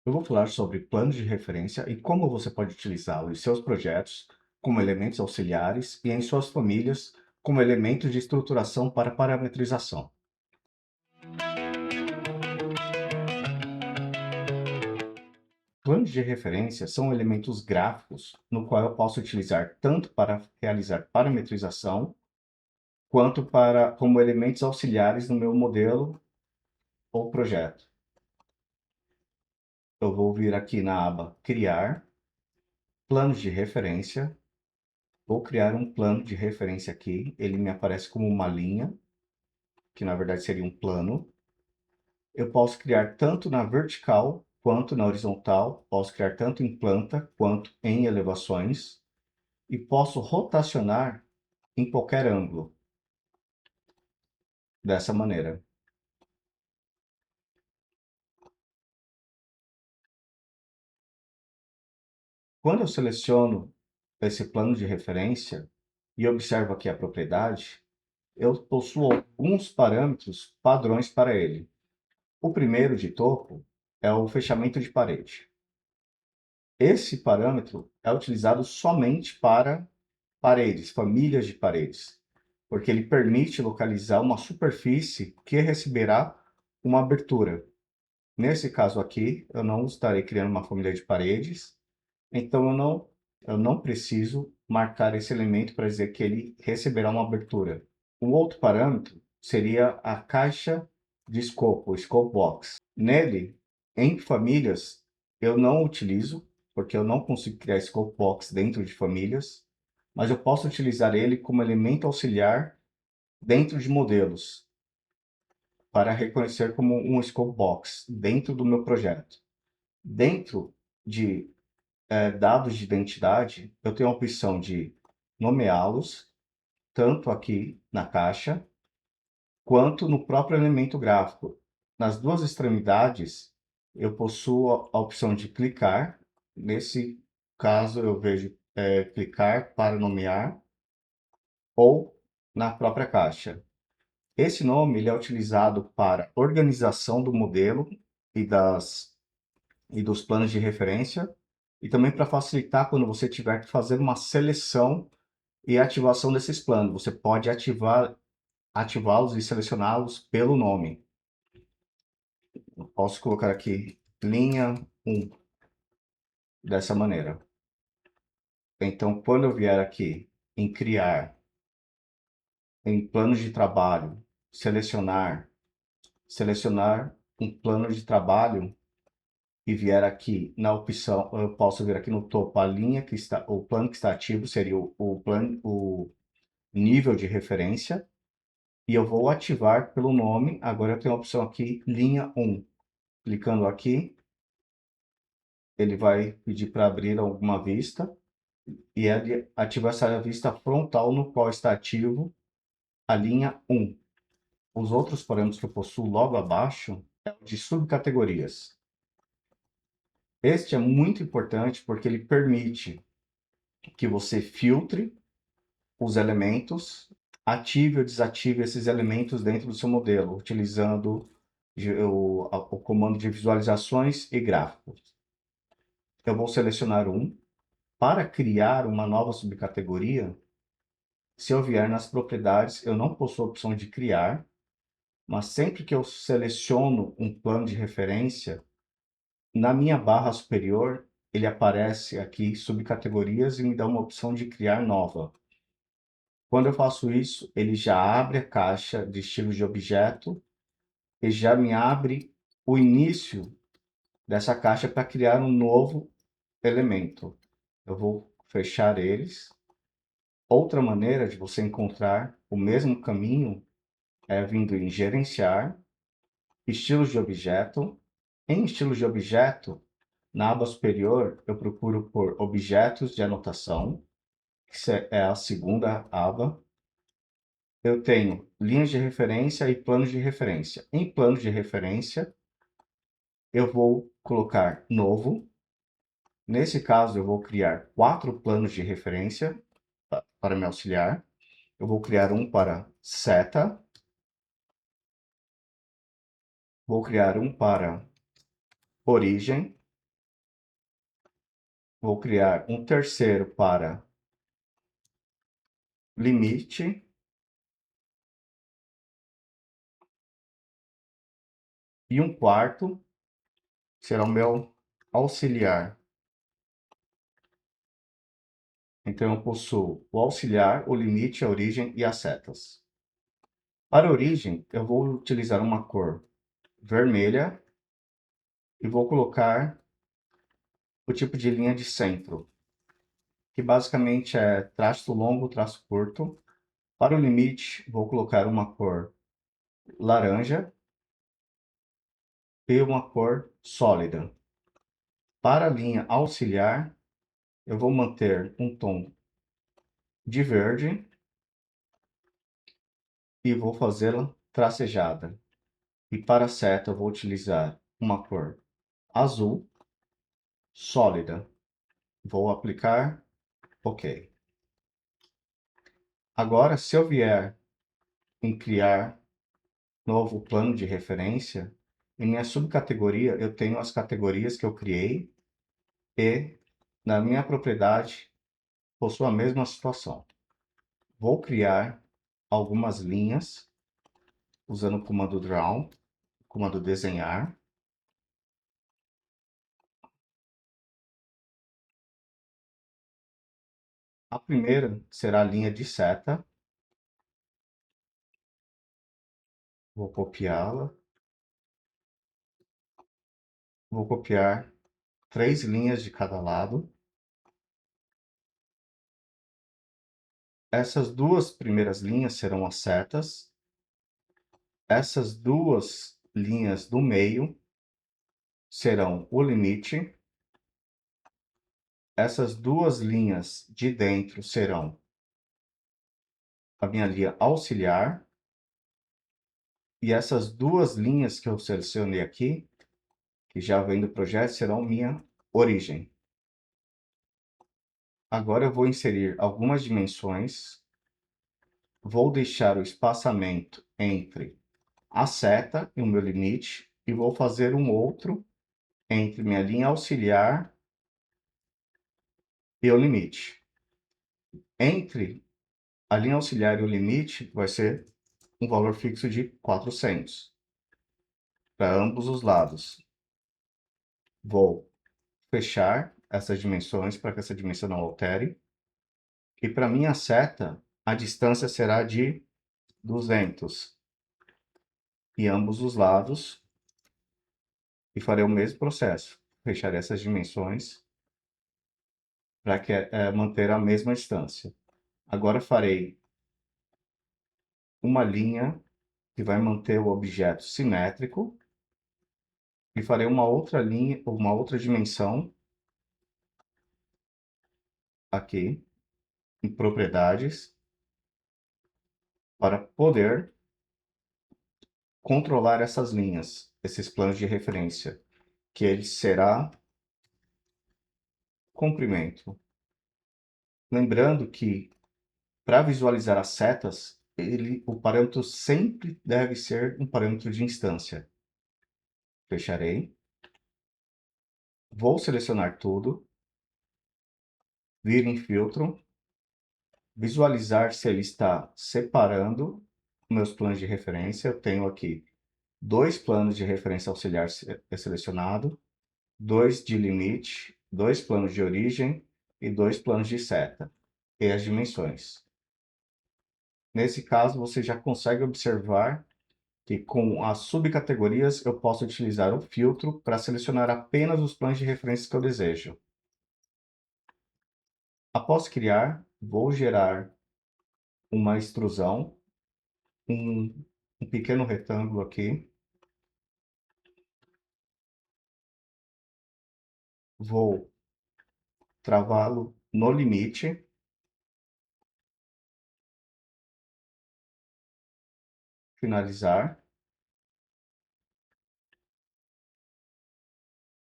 Eu vou falar sobre planos de referência e como você pode utilizá-los em seus projetos como elementos auxiliares e em suas famílias como elementos de estruturação para parametrização. Planos de referência são elementos gráficos no qual eu posso utilizar tanto para realizar parametrização quanto para como elementos auxiliares no meu modelo ou projeto. Eu vou vir aqui na aba Criar, Planos de Referência. Vou criar um plano de referência aqui. Ele me aparece como uma linha, que na verdade seria um plano. Eu posso criar tanto na vertical quanto na horizontal. Posso criar tanto em planta quanto em elevações. E posso rotacionar em qualquer ângulo, dessa maneira. Quando eu seleciono esse plano de referência e observo aqui a propriedade, eu possuo alguns parâmetros padrões para ele. O primeiro de topo é o fechamento de parede. Esse parâmetro é utilizado somente para paredes, famílias de paredes, porque ele permite localizar uma superfície que receberá uma abertura. Nesse caso aqui, eu não estarei criando uma família de paredes, então eu não preciso marcar esse elemento para dizer que ele receberá uma abertura. Um outro parâmetro seria a caixa de escopo, o scope box. Nele, em famílias, eu não utilizo, porque eu não consigo criar scope box dentro de famílias, mas eu posso utilizar ele como elemento auxiliar dentro de modelos, para reconhecer como um scope box dentro do meu projeto. Dentro de dados de identidade, eu tenho a opção de nomeá-los, tanto aqui na caixa, quanto no próprio elemento gráfico. Nas duas extremidades, eu possuo a opção de clicar. Nesse caso, eu vejo clicar para nomear ou na própria caixa. Esse nome ele é utilizado para organização do modelo e, e dos planos de referência e também para facilitar quando você tiver que fazer uma seleção e ativação desses planos. Você pode ativá-los e selecioná-los pelo nome. Eu posso colocar aqui linha 1, dessa maneira. Então, quando eu vier aqui em criar, em planos de trabalho, selecionar um plano de trabalho e vier aqui na opção, eu posso vir aqui no topo a linha que está, o plano que está ativo seria o nível de referência e eu vou ativar pelo nome. Agora eu tenho a opção aqui linha 1. Clicando aqui, ele vai pedir para abrir alguma vista e ele ativa essa vista frontal no qual está ativo a linha 1. Os outros parâmetros que eu possuo logo abaixo é o de subcategorias. Este é muito importante porque ele permite que você filtre os elementos, ative ou desative esses elementos dentro do seu modelo, utilizando o comando de visualizações e gráficos. Eu vou selecionar um. Para criar uma nova subcategoria, se eu vier nas propriedades, eu não possuo a opção de criar, mas sempre que eu seleciono um plano de referência, na minha barra superior, ele aparece aqui subcategorias e me dá uma opção de criar nova. Quando eu faço isso, ele já abre a caixa de estilos de objeto e já me abre o início dessa caixa para criar um novo elemento. Eu vou fechar eles. Outra maneira de você encontrar o mesmo caminho é vindo em gerenciar, estilos de objeto. Em estilos de objeto, na aba superior, eu procuro por objetos de anotação, que é a segunda aba. Eu tenho linhas de referência e planos de referência. Em planos de referência, eu vou colocar novo. Nesse caso, eu vou criar 4 planos de referência para me auxiliar. Eu vou criar um para seta. Vou criar um para origem. Vou criar um terceiro para limite. E um quarto será o meu auxiliar. Então, eu possuo o auxiliar, o limite, a origem e as setas. Para a origem, eu vou utilizar uma cor vermelha e vou colocar o tipo de linha de centro, que basicamente é traço longo, traço curto. Para o limite, vou colocar uma cor laranja e uma cor sólida. Para a linha auxiliar, eu vou manter um tom de verde e vou fazê-la tracejada. E para a seta, eu vou utilizar uma cor azul sólida. Vou aplicar OK. Agora, se eu vier em criar novo plano de referência, em minha subcategoria eu tenho as categorias que eu criei e na minha propriedade possuo a mesma situação. Vou criar algumas linhas usando o comando draw, o comando desenhar. A primeira será a linha de seta. Vou copiá-la. Vou copiar 3 linhas de cada lado. Essas duas primeiras linhas serão as setas. Essas duas linhas do meio serão o limite. Essas duas linhas de dentro serão a minha linha auxiliar. E essas duas linhas que eu selecionei aqui, que já vem do projeto, serão minha origem. Agora eu vou inserir algumas dimensões. Vou deixar o espaçamento entre a seta e o meu limite e vou fazer um outro entre minha linha auxiliar e o limite. Entre a linha auxiliar e o limite vai ser um valor fixo de 400 para ambos os lados. Vou fechar essas dimensões para que essa dimensão não altere. E para minha seta, a distância será de 200 e ambos os lados. E farei o mesmo processo. Fecharei essas dimensões para manter a mesma distância. Agora farei uma linha que vai manter o objeto simétrico e farei uma outra linha, uma outra dimensão aqui em propriedades para poder controlar essas linhas, esses planos de referência, que ele será comprimento. Lembrando que para visualizar as setas, o parâmetro sempre deve ser um parâmetro de instância. Fecharei. Vou selecionar tudo. Vir em filtro. Visualizar se ele está separando meus planos de referência. Eu tenho aqui 2 planos de referência auxiliar selecionado, 2 de limite, 2 planos de origem e 2 planos de seta. E as dimensões. Nesse caso, você já consegue observar que com as subcategorias eu posso utilizar o filtro para selecionar apenas os planos de referência que eu desejo. Após criar, vou gerar uma extrusão, um pequeno retângulo aqui. Vou travá-lo no limite. Finalizar.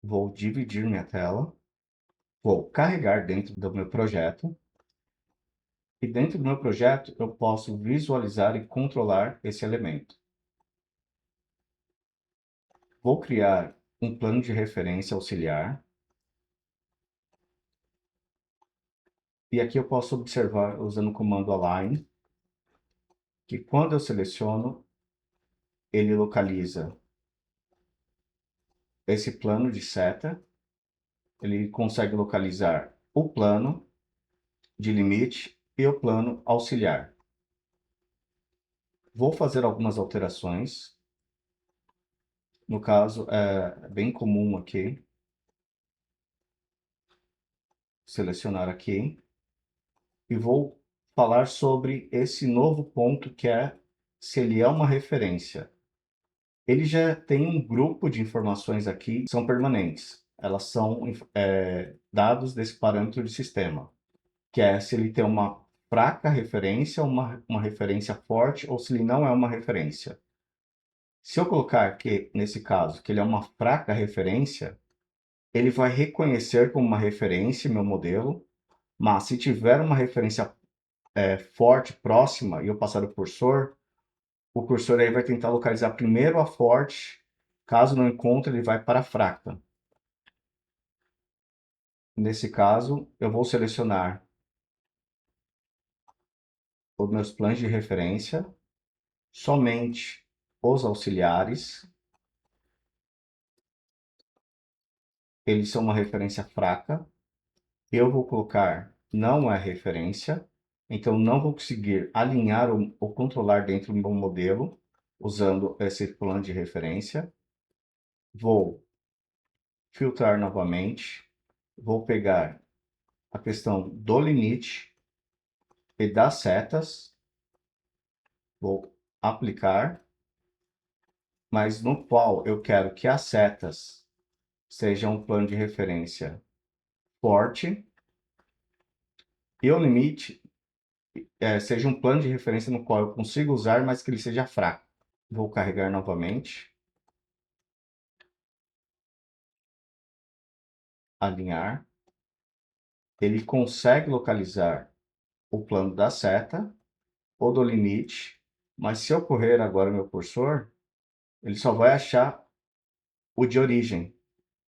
Vou dividir minha tela. Vou carregar dentro do meu projeto. E dentro do meu projeto eu posso visualizar e controlar esse elemento. Vou criar um plano de referência auxiliar. E aqui eu posso observar, usando o comando align, que quando eu seleciono, ele localiza esse plano de seta, ele consegue localizar o plano de limite e o plano auxiliar. Vou fazer algumas alterações. No caso, é bem comum aqui, selecionar aqui, e vou falar sobre esse novo ponto que é se ele é uma referência. Ele já tem um grupo de informações aqui que são permanentes. Elas são dados desse parâmetro de sistema, que é se ele tem uma fraca referência, uma referência forte, ou se ele não é uma referência. Se eu colocar aqui, nesse caso, que ele é uma fraca referência, ele vai reconhecer como uma referência meu modelo, mas se tiver uma referência forte, próxima, e eu passar o cursor aí vai tentar localizar primeiro a forte. Caso não encontre, ele vai para a fraca. Nesse caso, eu vou selecionar os meus planos de referência, somente os auxiliares. Eles são uma referência fraca. Eu vou colocar não é referência, então não vou conseguir alinhar ou controlar dentro do meu modelo usando esse plano de referência. Vou filtrar novamente, vou pegar a questão do limite e das setas, vou aplicar, mas no qual eu quero que as setas sejam um plano de referência forte e o limite seja um plano de referência no qual eu consigo usar, mas que ele seja fraco. Vou carregar novamente, alinhar. Ele consegue localizar o plano da seta ou do limite, mas se eu correr agora meu cursor, ele só vai achar o de origem.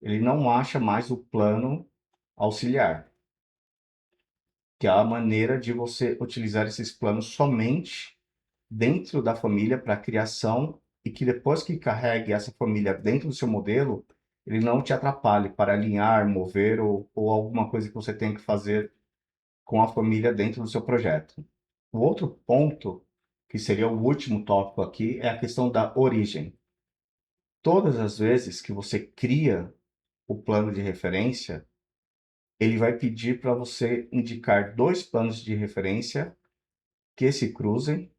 Ele não acha mais o plano auxiliar, que é a maneira de você utilizar esses planos somente dentro da família para criação e que depois que carregue essa família dentro do seu modelo, ele não te atrapalhe para alinhar, mover ou alguma coisa que você tem que fazer com a família dentro do seu projeto. O outro ponto, que seria o último tópico aqui, é a questão da origem. Todas as vezes que você cria o plano de referência, ele vai pedir para você indicar dois planos de referência que se cruzem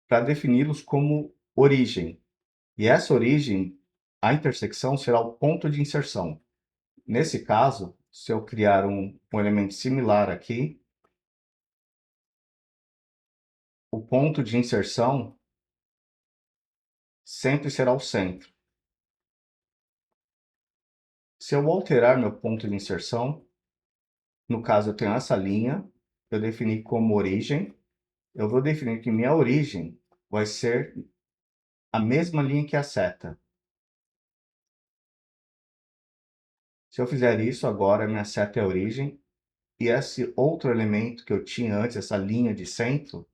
para defini-los como origem. E essa origem, a intersecção, será o ponto de inserção. Nesse caso, se eu criar um elemento similar aqui, o ponto de inserção sempre será o centro. Se eu alterar meu ponto de inserção, no caso eu tenho essa linha, eu defini como origem, eu vou definir que minha origem vai ser a mesma linha que a seta. Se eu fizer isso agora, minha seta é a origem, e esse outro elemento que eu tinha antes, essa linha de centro,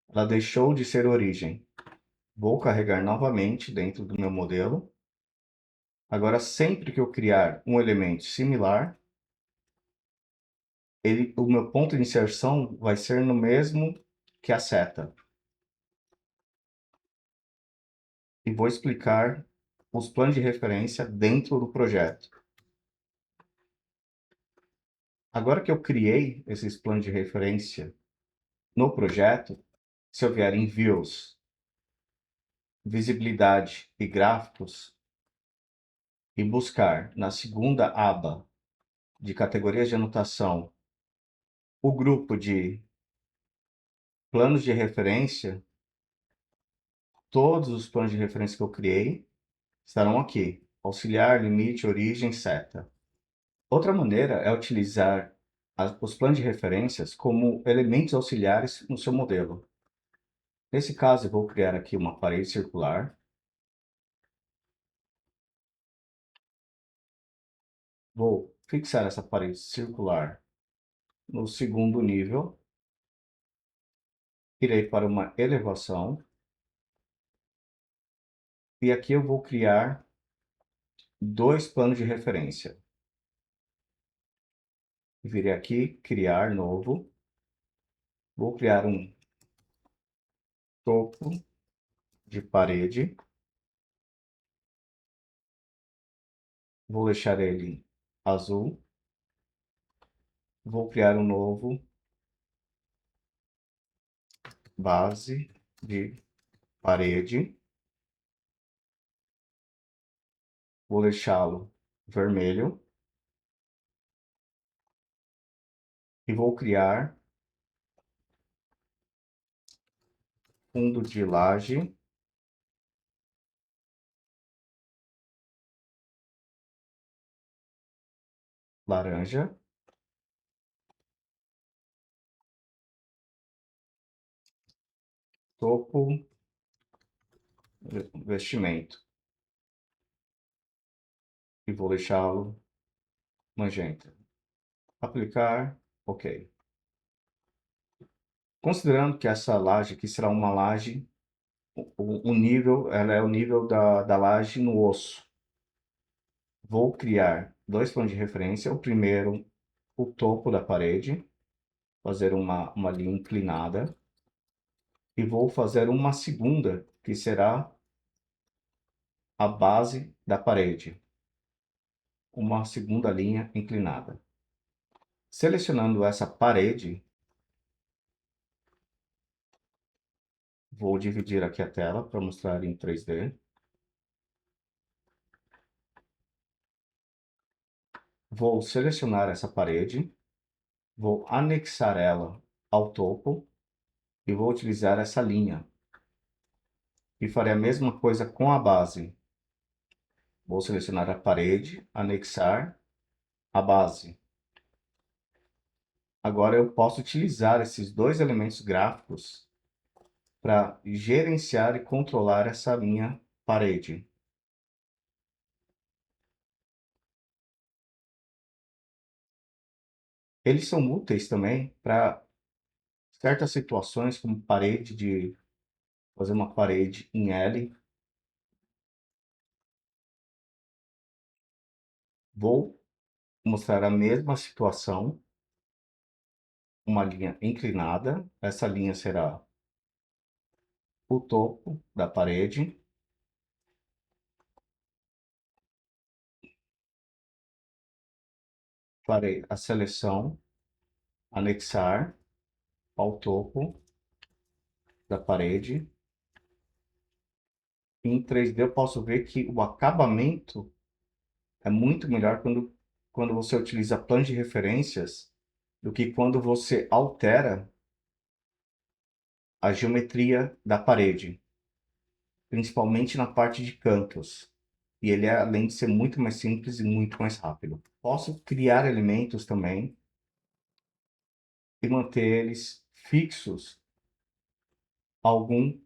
ela deixou de ser origem. Vou carregar novamente dentro do meu modelo. Agora, sempre que eu criar um elemento similar, o meu ponto de inserção vai ser no mesmo que a seta. E vou explicar os planos de referência dentro do projeto. Agora que eu criei esses planos de referência no projeto, se eu vier em Views, Visibilidade e Gráficos, e buscar na segunda aba de categorias de anotação o grupo de planos de referência, todos os planos de referência que eu criei estarão aqui. Auxiliar, limite, origem, seta. Outra maneira é utilizar os planos de referências como elementos auxiliares no seu modelo. Nesse caso, eu vou criar aqui uma parede circular. Vou fixar essa parede circular no segundo nível, irei para uma elevação, e aqui eu vou criar dois planos de referência. Virei aqui, criar novo, vou criar um topo de parede, vou deixar ele azul, vou criar um novo base de parede, vou deixá-lo vermelho e vou criar fundo de laje laranja, topo vestimento e vou deixá-lo magenta. Aplicar, ok. Considerando que essa laje aqui será uma laje, o nível, ela é o nível da laje no osso. Vou criar dois planos de referência. O primeiro, o topo da parede, fazer uma linha inclinada. E vou fazer uma segunda, que será a base da parede. Uma segunda linha inclinada. Selecionando essa parede, vou dividir aqui a tela para mostrar em 3D. Vou selecionar essa parede, vou anexar ela ao topo e vou utilizar essa linha. E farei a mesma coisa com a base. Vou selecionar a parede, anexar a base. Agora eu posso utilizar esses dois elementos gráficos para gerenciar e controlar essa minha parede. Eles são úteis também para certas situações, como parede de fazer uma parede em L. Vou mostrar a mesma situação, uma linha inclinada. Essa linha será o topo da parede. Farei a seleção, anexar ao topo da parede. Em 3D eu posso ver que o acabamento é muito melhor quando você utiliza planos de referências do que quando você altera a geometria da parede, principalmente na parte de cantos. E ele, além de ser muito mais simples e muito mais rápido. Posso criar elementos também e manter eles fixos a algum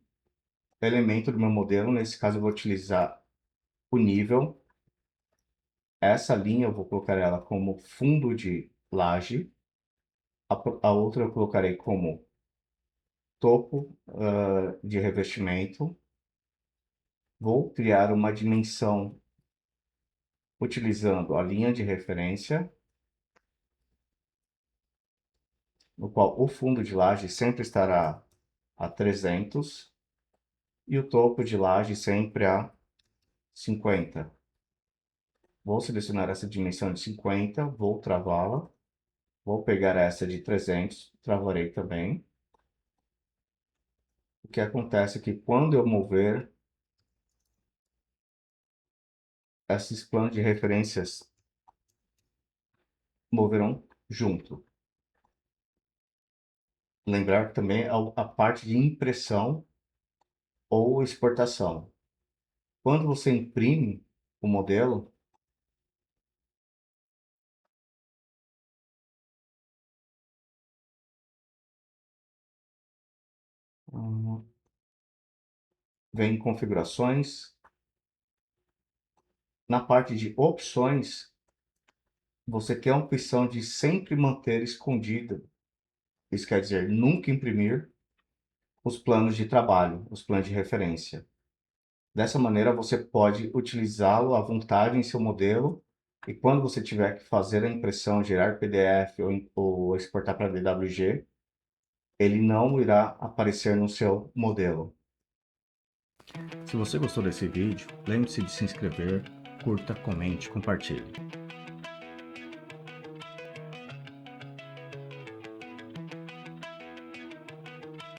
elemento do meu modelo. Nesse caso, eu vou utilizar o nível. Essa linha eu vou colocar ela como fundo de laje. A outra eu colocarei como topo de revestimento. Vou criar uma dimensão utilizando a linha de referência, no qual o fundo de laje sempre estará a 300 e o topo de laje sempre a 50. Vou selecionar essa dimensão de 50, vou travá-la. Vou pegar essa de 300, travarei também. O que acontece é que quando eu mover, esses planos de referências moverão junto. Lembrar também a parte de impressão ou exportação. Quando você imprime o modelo, vem configurações. Na parte de opções, você tem a opção de sempre manter escondida, isso quer dizer, nunca imprimir os planos de trabalho, os planos de referência. Dessa maneira, você pode utilizá-lo à vontade em seu modelo e quando você tiver que fazer a impressão, gerar PDF ou exportar para DWG, ele não irá aparecer no seu modelo. Se você gostou desse vídeo, lembre-se de se inscrever, curta, comente, compartilhe.